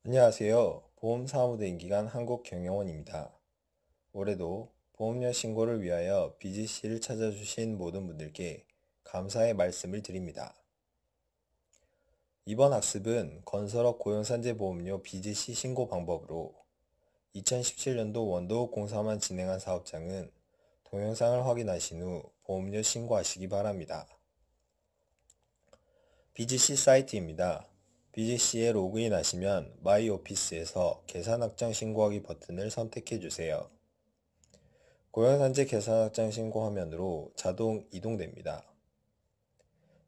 안녕하세요. 보험사무대행기관 한국경영원입니다. 올해도 보험료 신고를 위하여 BGC를 찾아주신 모든 분들께 감사의 말씀을 드립니다. 이번 학습은 건설업 고용산재보험료 BGC 신고 방법으로 2017년도 원도 공사만 진행한 사업장은 동영상을 확인하신 후 보험료 신고하시기 바랍니다. BGC 사이트입니다. BGC에 로그인하시면 마이 오피스에서 계산 확장 신고하기 버튼을 선택해 주세요. 고용산재 계산 확장 신고 화면으로 자동 이동됩니다.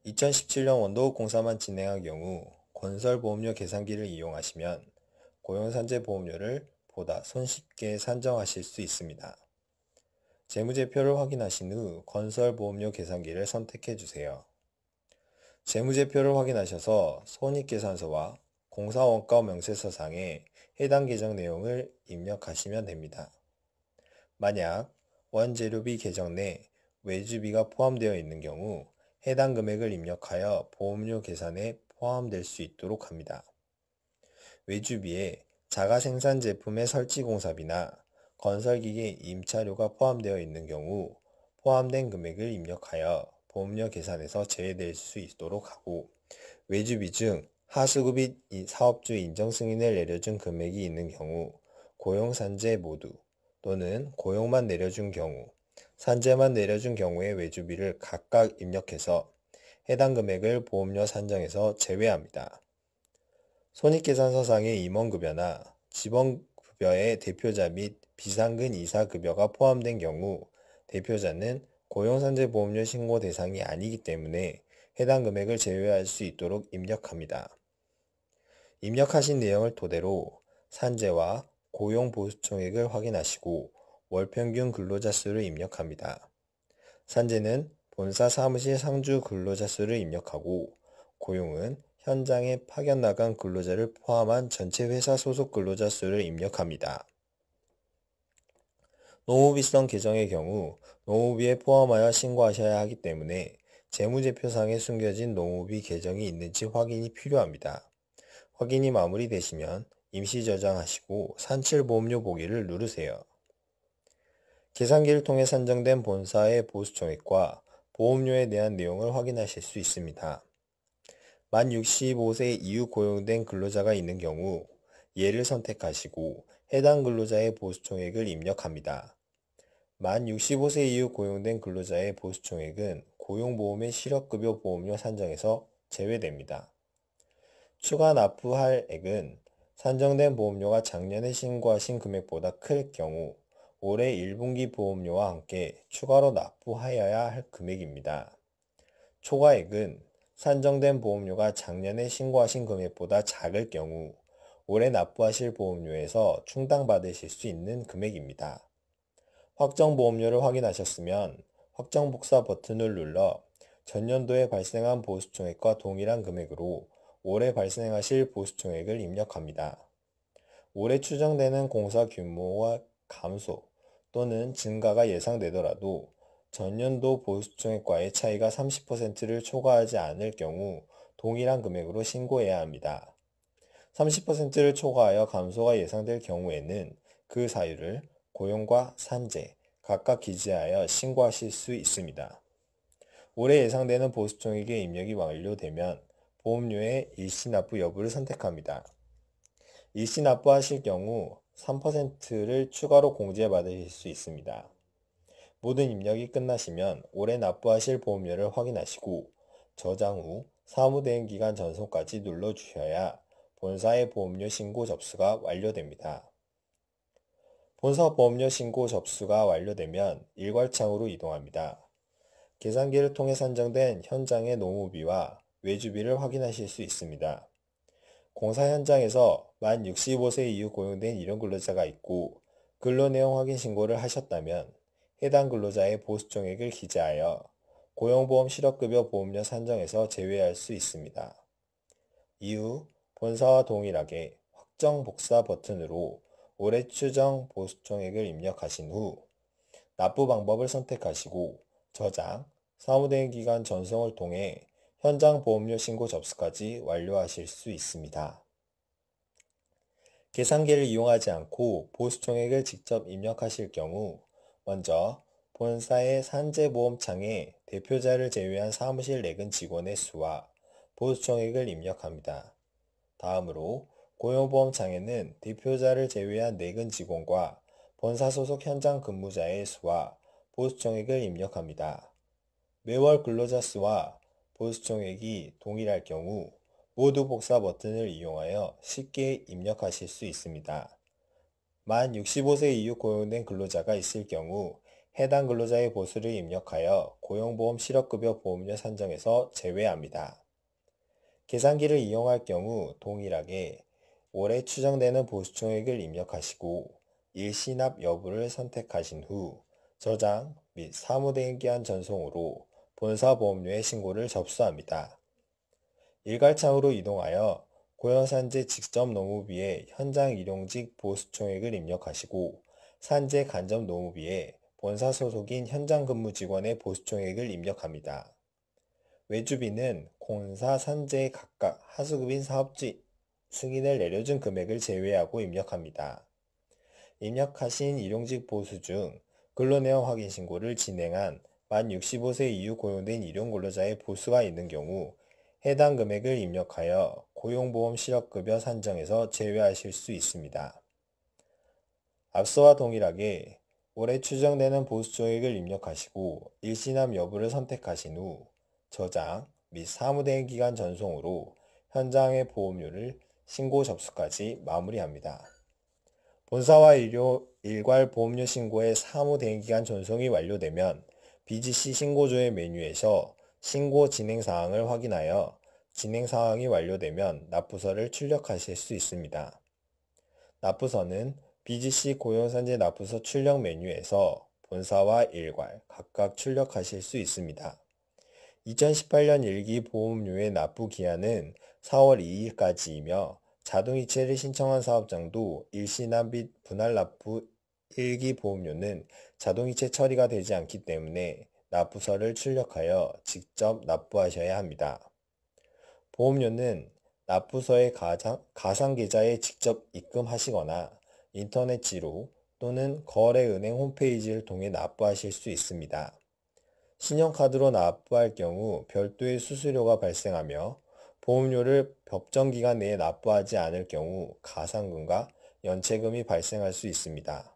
2017년 원도 공사만 진행한 경우 건설보험료 계산기를 이용하시면 고용산재 보험료를 보다 손쉽게 산정하실 수 있습니다. 재무제표를 확인하신 후 건설보험료 계산기를 선택해 주세요. 재무제표를 확인하셔서 손익계산서와 공사원가 명세서상에 해당 계정 내용을 입력하시면 됩니다. 만약 원재료비 계정 내 외주비가 포함되어 있는 경우 해당 금액을 입력하여 보험료 계산에 포함될 수 있도록 합니다. 외주비에 자가생산 제품의 설치공사비나 건설기계 임차료가 포함되어 있는 경우 포함된 금액을 입력하여 보험료 계산에서 제외될 수 있도록 하고, 외주비 중 하수구 및 사업주 인정 승인을 내려준 금액이 있는 경우 고용산재 모두 또는 고용만 내려준 경우, 산재만 내려준 경우의 외주비를 각각 입력해서 해당 금액을 보험료 산정에서 제외합니다. 손익계산서상의 임원급여나 직원급여의 대표자 및 비상근 이사급여가 포함된 경우 대표자는 고용산재보험료 신고 대상이 아니기 때문에 해당 금액을 제외할 수 있도록 입력합니다. 입력하신 내용을 토대로 산재와 고용보수총액을 확인하시고 월평균 근로자 수를 입력합니다. 산재는 본사 사무실 상주 근로자 수를 입력하고, 고용은 현장에 파견 나간 근로자를 포함한 전체 회사 소속 근로자 수를 입력합니다. 노무비성 계정의 경우 노무비에 포함하여 신고하셔야 하기 때문에 재무제표상에 숨겨진 노무비 계정이 있는지 확인이 필요합니다. 확인이 마무리되시면 임시 저장하시고 산출보험료 보기를 누르세요. 계산기를 통해 산정된 본사의 보수총액과 보험료에 대한 내용을 확인하실 수 있습니다. 만 65세 이후 고용된 근로자가 있는 경우 예를 선택하시고 해당 근로자의 보수총액을 입력합니다. 만 65세 이후 고용된 근로자의 보수총액은 고용보험의 실업급여 보험료 산정에서 제외됩니다. 추가 납부할 액은 산정된 보험료가 작년에 신고하신 금액보다 클 경우 올해 1분기 보험료와 함께 추가로 납부하여야 할 금액입니다. 초과액은 산정된 보험료가 작년에 신고하신 금액보다 작을 경우 올해 납부하실 보험료에서 충당받으실 수 있는 금액입니다. 확정보험료를 확인하셨으면 확정복사 버튼을 눌러 전년도에 발생한 보수총액과 동일한 금액으로 올해 발생하실 보수총액을 입력합니다. 올해 추정되는 공사 규모와 감소 또는 증가가 예상되더라도 전년도 보수총액과의 차이가 30%를 초과하지 않을 경우 동일한 금액으로 신고해야 합니다. 30%를 초과하여 감소가 예상될 경우에는 그 사유를 고용과 산재 각각 기재하여 신고하실 수 있습니다. 올해 예상되는 보수총액의 입력이 완료되면 보험료의 일시납부 여부를 선택합니다. 일시납부하실 경우 3%를 추가로 공제받으실 수 있습니다. 모든 입력이 끝나시면 올해 납부하실 보험료를 확인하시고 저장 후 사무대행기간 전송까지 눌러주셔야 본사의 보험료 신고 접수가 완료됩니다. 본사 보험료 신고 접수가 완료되면 일괄창으로 이동합니다. 계산기를 통해 산정된 현장의 노무비와 외주비를 확인하실 수 있습니다. 공사 현장에서 만 65세 이후 고용된 일용 근로자가 있고 근로내용 확인 신고를 하셨다면 해당 근로자의 보수총액을 기재하여 고용보험 실업급여 보험료 산정에서 제외할 수 있습니다. 이후 본사와 동일하게 확정 복사 버튼으로 올해 추정 보수총액을 입력하신 후 납부 방법을 선택하시고 저장, 사무대행기간 전송을 통해 현장 보험료 신고 접수까지 완료하실 수 있습니다. 계산기를 이용하지 않고 보수총액을 직접 입력하실 경우 먼저 본사의 산재보험창에 대표자를 제외한 사무실 내근 직원의 수와 보수총액을 입력합니다. 다음으로 고용보험창에는 대표자를 제외한 내근 직원과 본사 소속 현장 근무자의 수와 보수총액을 입력합니다. 매월 근로자 수와 보수총액이 동일할 경우 모두 복사 버튼을 이용하여 쉽게 입력하실 수 있습니다. 만 65세 이후 고용된 근로자가 있을 경우 해당 근로자의 보수를 입력하여 고용보험 실업급여 보험료 산정에서 제외합니다. 계산기를 이용할 경우 동일하게 올해 추정되는 보수총액을 입력하시고 일시납 여부를 선택하신 후 저장 및 사무대행기한 전송으로 본사보험료의 신고를 접수합니다. 일괄창으로 이동하여 고용산재 직접 노무비에 현장 일용직 보수총액을 입력하시고 산재 간접 노무비에 본사 소속인 현장 근무 직원의 보수총액을 입력합니다. 외주비는 공사 산재에 각각 하수급인 사업주 승인을 내려준 금액을 제외하고 입력합니다. 입력하신 일용직 보수 중 근로내용 확인 신고를 진행한 만 65세 이후 고용된 일용근로자의 보수가 있는 경우 해당 금액을 입력하여 고용보험 실업급여 산정에서 제외하실 수 있습니다. 앞서와 동일하게 올해 추정되는 보수총액을 입력하시고 일시납 여부를 선택하신 후 저장 및 사무대행 기간 전송으로 현장의 보험료를 신고 접수까지 마무리합니다. 본사와 일괄 보험료 신고의 사무대행기간 전송이 완료되면 BGC 신고조회 메뉴에서 신고 진행 사항을 확인하여 진행 사항이 완료되면 납부서를 출력하실 수 있습니다. 납부서는 BGC 고용산재 납부서 출력 메뉴에서 본사와 일괄 각각 출력하실 수 있습니다. 2018년 1기 보험료의 납부 기한은 4월 2일까지이며 자동이체를 신청한 사업장도 일시납 및 분할 납부 1기 보험료는 자동이체 처리가 되지 않기 때문에 납부서를 출력하여 직접 납부하셔야 합니다. 보험료는 납부서의 가상계좌에 직접 입금하시거나 인터넷지로 또는 거래은행 홈페이지를 통해 납부하실 수 있습니다. 신용카드로 납부할 경우 별도의 수수료가 발생하며 보험료를 법정기간 내에 납부하지 않을 경우 가상금과 연체금이 발생할 수 있습니다.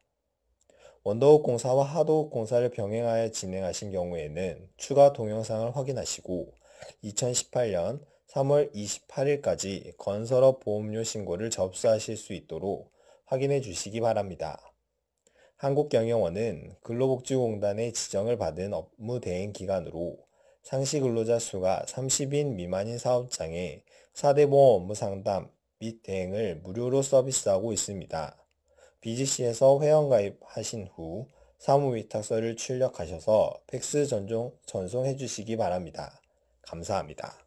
원더욱 공사와 하도욱 공사를 병행하여 진행하신 경우에는 추가 동영상을 확인하시고 2018년 3월 28일까지 건설업 보험료 신고를 접수하실 수 있도록 확인해 주시기 바랍니다. 한국경영원은 근로복지공단의 지정을 받은 업무 대행 기관으로 상시 근로자 수가 30인 미만인 사업장에 4대 보험 업무 상담 및 대행을 무료로 서비스하고 있습니다. BGC에서 회원가입하신 후 사무위탁서를 출력하셔서 팩스 전송해 주시기 바랍니다. 감사합니다.